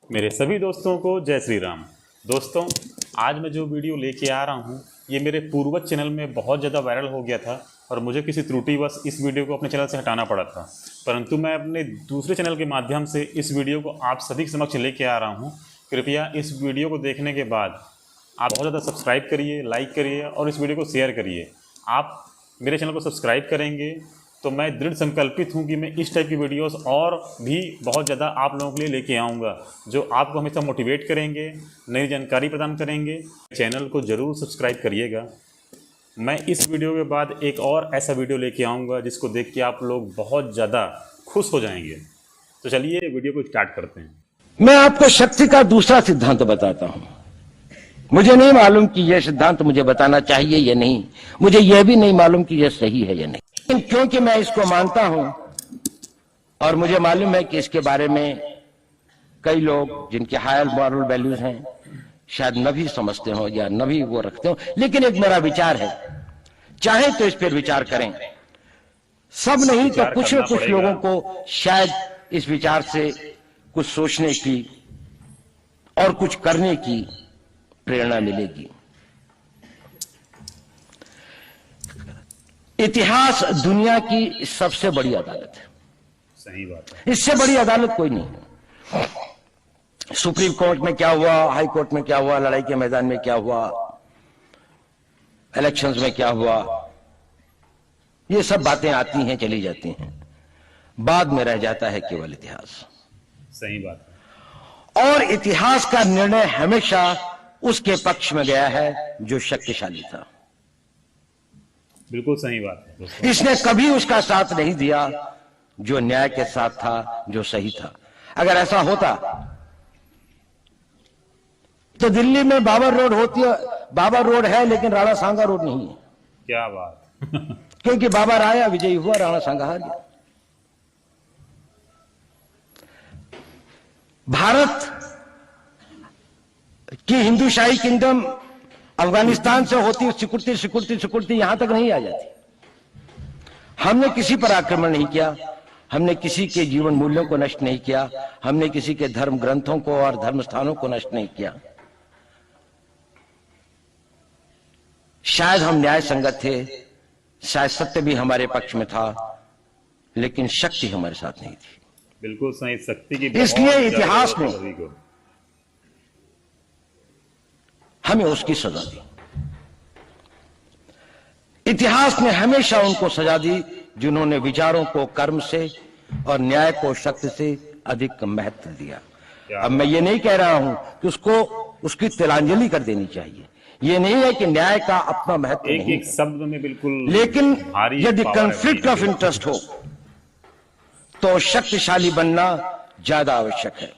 मेरे सभी दोस्तों को जय श्री राम। दोस्तों, आज मैं जो वीडियो लेके आ रहा हूँ ये मेरे पूर्वज चैनल में बहुत ज़्यादा वायरल हो गया था और मुझे किसी त्रुटिवश इस वीडियो को अपने चैनल से हटाना पड़ा था, परंतु मैं अपने दूसरे चैनल के माध्यम से इस वीडियो को आप सभी के समक्ष लेके आ रहा हूँ। कृपया इस वीडियो को देखने के बाद आप बहुत ज़्यादा सब्सक्राइब करिए, लाइक करिए और इस वीडियो को शेयर करिए। आप मेरे चैनल को सब्सक्राइब करेंगे तो मैं दृढ़ संकल्पित हूं कि मैं इस टाइप की वीडियोस और भी बहुत ज़्यादा आप लोगों के लिए लेके आऊँगा, जो आपको हमेशा मोटिवेट करेंगे, नई जानकारी प्रदान करेंगे। चैनल को ज़रूर सब्सक्राइब करिएगा। मैं इस वीडियो के बाद एक और ऐसा वीडियो लेके आऊँगा जिसको देख के आप लोग बहुत ज़्यादा खुश हो जाएंगे। तो चलिए वीडियो को स्टार्ट करते हैं। मैं आपको शक्ति का दूसरा सिद्धांत बताता हूं। मुझे नहीं मालूम कि यह सिद्धांत मुझे बताना चाहिए या नहीं, मुझे यह भी नहीं मालूम कि यह सही है या नहीं, लेकिन क्योंकि मैं इसको मानता हूं और मुझे मालूम है कि इसके बारे में कई लोग जिनके हायर मॉरल वैल्यूज हैं शायद न भी समझते हो या न भी वो रखते हो, लेकिन एक मेरा विचार है, चाहे तो इस पर विचार करें। सब नहीं तो कुछ न कुछ लोगों को शायद इस विचार से कुछ सोचने की और कुछ करने की प्रेरणा मिलेगी। इतिहास दुनिया की सबसे बड़ी अदालत है। सही बात है। इससे बड़ी अदालत कोई नहीं है। सुप्रीम कोर्ट में क्या हुआ, हाई कोर्ट में क्या हुआ, लड़ाई के मैदान में क्या हुआ, इलेक्शंस में क्या हुआ, ये सब बातें आती हैं चली जाती हैं, बाद में रह जाता है केवल इतिहास। सही बात है। और इतिहास का निर्णय हमेशा उसके पक्ष में गया है जो शक्तिशाली था। बिल्कुल सही बात है। इसने कभी उसका साथ नहीं दिया जो न्याय के साथ था, जो सही था। अगर ऐसा होता तो दिल्ली में बाबर रोड होती है, बाबर रोड है लेकिन राणा सांगा रोड नहीं है। क्या बात क्योंकि बाबर आया, विजयी हुआ, राणा सांगा हार गया। भारत कि हिंदूशाही किंगडम अफगानिस्तान से होती सिकुड़ती सिकुड़ती सिकुड़ती यहां तक नहीं आ जाती। हमने किसी पर आक्रमण नहीं किया, हमने किसी के जीवन मूल्यों को नष्ट नहीं किया, हमने किसी के धर्म ग्रंथों को और धर्म स्थानों को नष्ट नहीं किया। शायद हम न्याय संगत थे, शायद सत्य भी हमारे पक्ष में था, लेकिन शक्ति हमारे साथ नहीं थी। बिल्कुल सही। शक्ति की इसलिए इतिहास ने हमें उसकी सजा दी। इतिहास ने हमेशा उनको सजा दी जिन्होंने विचारों को कर्म से और न्याय को शक्ति से अधिक महत्व दिया। अब मैं ये नहीं कह रहा हूं कि उसको उसकी तिलांजलि कर देनी चाहिए, ये नहीं है कि न्याय का अपना महत्व नहीं, एक शब्द में बिल्कुल, लेकिन यदि कॉन्फ्लिक्ट ऑफ इंटरेस्ट हो तो शक्तिशाली बनना ज्यादा आवश्यक है।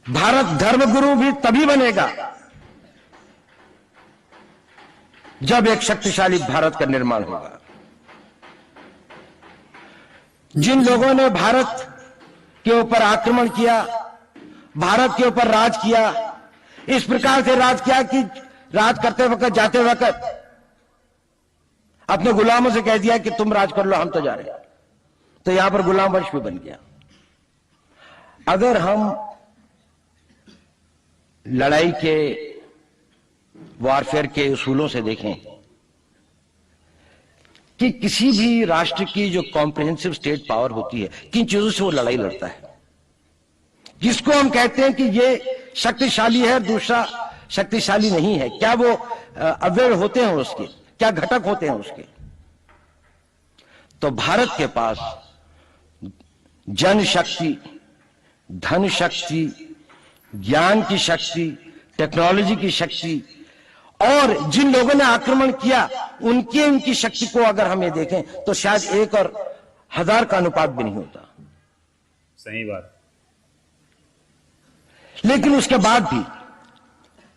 भारत धर्मगुरु भी तभी बनेगा जब एक शक्तिशाली भारत का निर्माण होगा। जिन लोगों ने भारत के ऊपर आक्रमण किया, भारत के ऊपर राज किया, इस प्रकार से राज किया कि राज करते वक्त, जाते वक्त अपने गुलामों से कह दिया कि तुम राज कर लो, हम तो जा रहे हैं, तो यहां पर गुलाम वंश भी बन गया। अगर हम लड़ाई के वॉरफेयर के उसूलों से देखें कि किसी भी राष्ट्र की जो कॉम्प्रिहेंसिव स्टेट पावर होती है, किन चीजों से वो लड़ाई लड़ता है, जिसको हम कहते हैं कि ये शक्तिशाली है, दूसरा शक्तिशाली नहीं है, क्या वो अवयव होते हैं उसके, क्या घटक होते हैं उसके। तो भारत के पास जनशक्ति, धन शक्ति, ज्ञान की शक्ति, टेक्नोलॉजी की शक्ति और जिन लोगों ने आक्रमण किया उनकी शक्ति को अगर हम ये देखें तो शायद 1 और 1000 का अनुपात भी नहीं होता। सही बात। लेकिन उसके बाद भी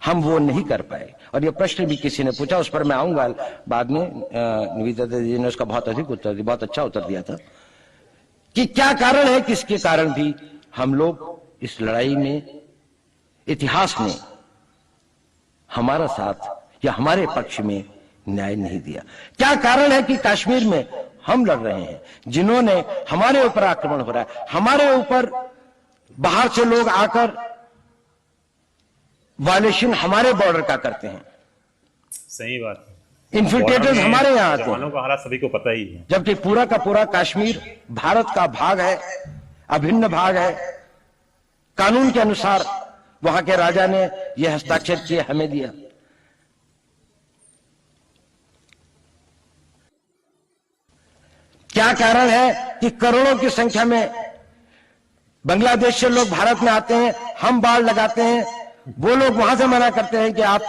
हम वो नहीं कर पाए। और ये प्रश्न भी किसी ने पूछा, उस पर मैं आऊंगा बाद में। निवेदिता जी ने उसका बहुत अधिक उत्तर दिया, बहुत अच्छा उत्तर दिया था कि क्या कारण है, किसके कारण भी हम लोग इस लड़ाई में, इतिहास ने हमारा साथ या हमारे पक्ष में न्याय नहीं दिया। क्या कारण है कि कश्मीर में हम लड़ रहे हैं, जिन्होंने हमारे ऊपर आक्रमण हो रहा है, हमारे ऊपर बाहर से लोग आकर वायलेशन हमारे बॉर्डर का करते हैं, सही बात है। इन्फिल्ट्रेटर्स हमारे यहाँ आते जवानों हैं, का हालात सभी को पता ही है। जबकि पूरा का पूरा कश्मीर भारत का भाग है, अभिन्न भाग है। कानून के अनुसार वहां के राजा ने यह हस्ताक्षर किए, हमें दिया। क्या कारण है कि करोड़ों की संख्या में बांग्लादेश से लोग भारत में आते हैं, हम बाढ़ लगाते हैं, वो लोग वहां से मना करते हैं कि आप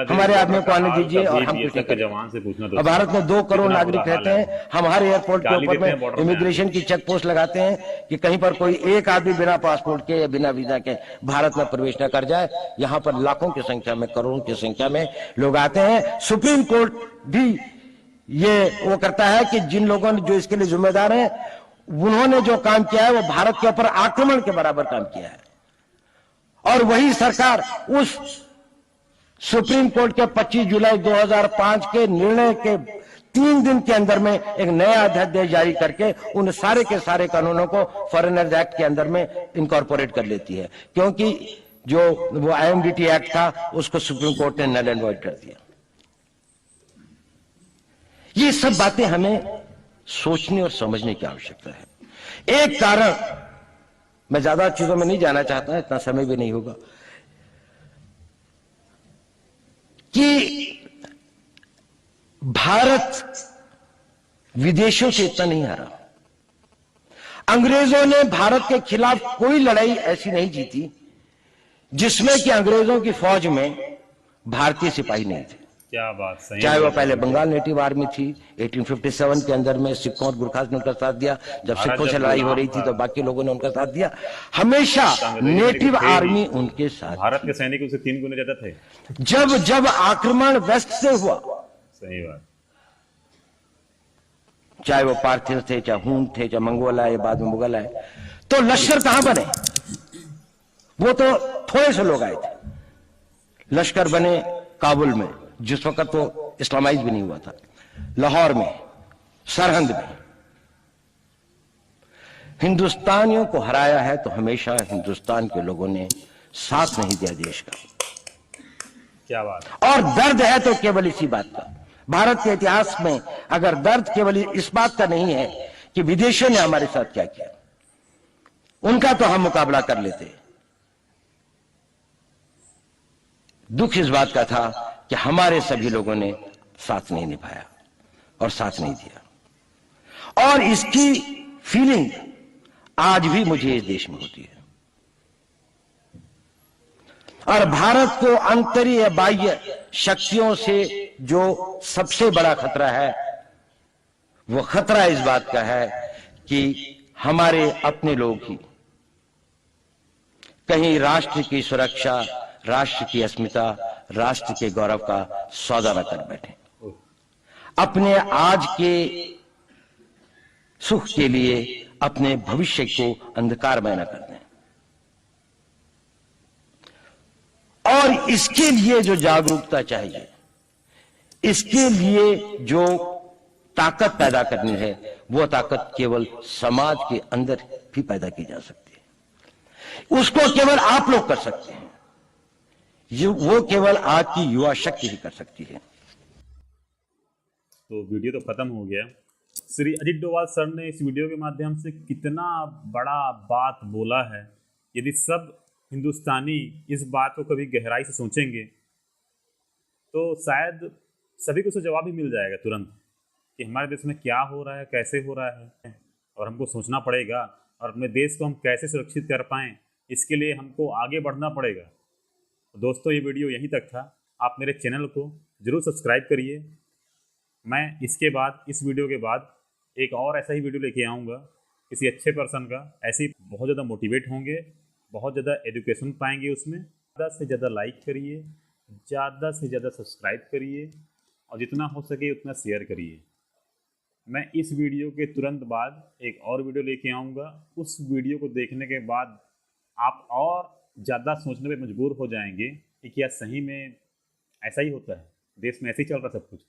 हमारे आदमी को आने दीजिए और हम कुछ नहीं के करते। जवान से पूछना और भारत में 2 करोड़ कितना नागरिक बुरा रहते हाल हैं, हम हर एयरपोर्ट के गाली ऊपर देते हैं में border में इमिग्रेशन की चेक पोस्ट लगाते हैं कि कहीं पर कोई एक आदमी बिना पासपोर्ट के या बिना वीजा के भारत में प्रवेश न कर जाए। यहां पर लाखों की संख्या में, करोड़ों की संख्या में लोग आते हैं। सुप्रीम कोर्ट भी ये वो करता है कि जिन लोगों ने, जो इसके लिए जिम्मेदार हैं, उन्होंने जो काम किया है वो भारत के ऊपर आक्रमण के बराबर काम किया है। और वही सरकार उस सुप्रीम कोर्ट के 25 जुलाई 2005 के निर्णय के 3 दिन के अंदर में एक नया अध्यादेश जारी करके उन सारे के सारे कानूनों को फॉरेनर्स एक्ट के अंदर में इनकॉर्पोरेट कर लेती है, क्योंकि जो वो आईएमडीटी एक्ट था उसको सुप्रीम कोर्ट ने नल एंड वॉइड कर दिया। ये सब बातें हमें सोचने और समझने की आवश्यकता है। एक कारण, मैं ज्यादा चीजों में नहीं जाना चाहता, इतना समय भी नहीं होगा, कि भारत विदेशों से इतना नहीं हारा। अंग्रेजों ने भारत के खिलाफ कोई लड़ाई ऐसी नहीं जीती जिसमें कि अंग्रेजों की फौज में भारतीय सिपाही नहीं थे। क्या बात, सही। चाहे वो पहले बंगाल नेटिव आर्मी थी, 1857 के अंदर में सिखों और गुरखास ने उनका साथ दिया, जब सिखों से लड़ाई हो रही थी तो बाकी लोगों ने उनका साथ दिया। हमेशा नेटिव आर्मी उनके साथ। भारत के सैनिक उनसे 3 गुना ज्यादा थे। जब जब आक्रमण वेस्ट से हुआ, सही बात, चाहे वो पार्थिव थे, चाहे हून थे, चाहे मंगोल आए, बाद में मुगल आए, तो लश्कर कहां बने? वो तो थोड़े से लोग आए थे। लश्कर बने काबुल में, जिस वक्त तो इस्लामाइज भी नहीं हुआ था, लाहौर में, सरहंद में। हिंदुस्तानियों को हराया है तो हमेशा हिंदुस्तान के लोगों ने साथ नहीं दिया देश का। क्या बात। और दर्द है तो केवल इसी बात का। भारत के इतिहास में अगर दर्द केवल इस बात का नहीं है कि विदेशियों ने हमारे साथ क्या किया, उनका तो हम मुकाबला कर लेते। दुख इस बात का था कि हमारे सभी लोगों ने साथ नहीं निभाया और साथ नहीं दिया। और इसकी फीलिंग आज भी मुझे इस देश में होती है। और भारत को आंतरिक बाह्य शक्तियों से जो सबसे बड़ा खतरा है, वो खतरा इस बात का है कि हमारे अपने लोग ही कहीं राष्ट्र की सुरक्षा, राष्ट्र की अस्मिता, राष्ट्र के गौरव का सौदा न कर बैठे, अपने आज के सुख के लिए अपने भविष्य को अंधकारमय न कर दें। और इसके लिए जो जागरूकता चाहिए, इसके लिए जो ताकत पैदा करनी है, वो ताकत केवल समाज के अंदर भी पैदा की जा सकती है। उसको केवल आप लोग कर सकते हैं, वो केवल आज की युवा शक्ति ही कर सकती है। तो वीडियो तो खत्म हो गया। श्री अजीत डोभाल सर ने इस वीडियो के माध्यम से कितना बड़ा बात बोला है। यदि सब हिंदुस्तानी इस बात को कभी गहराई से सोचेंगे तो शायद सभी को उसका जवाब ही मिल जाएगा तुरंत कि हमारे देश में क्या हो रहा है, कैसे हो रहा है, और हमको सोचना पड़ेगा और अपने देश को हम कैसे सुरक्षित कर पाएँ, इसके लिए हमको आगे बढ़ना पड़ेगा। दोस्तों, ये वीडियो यहीं तक था। आप मेरे चैनल को ज़रूर सब्सक्राइब करिए। मैं इसके बाद, इस वीडियो के बाद एक और ऐसा ही वीडियो लेके आऊँगा किसी अच्छे पर्सन का। ऐसे ही बहुत ज़्यादा मोटिवेट होंगे, बहुत ज़्यादा एजुकेशन पाएंगे उसमें। ज़्यादा से ज़्यादा लाइक करिए, ज़्यादा से ज़्यादा सब्सक्राइब करिए और जितना हो सके उतना शेयर करिए। मैं इस वीडियो के तुरंत बाद एक और वीडियो लेके आऊँगा। उस वीडियो को देखने के बाद आप और ज़्यादा सोचने पे मजबूर हो जाएंगे कि क्या सही में ऐसा ही होता है, देश में ऐसे ही चल रहा सब कुछ।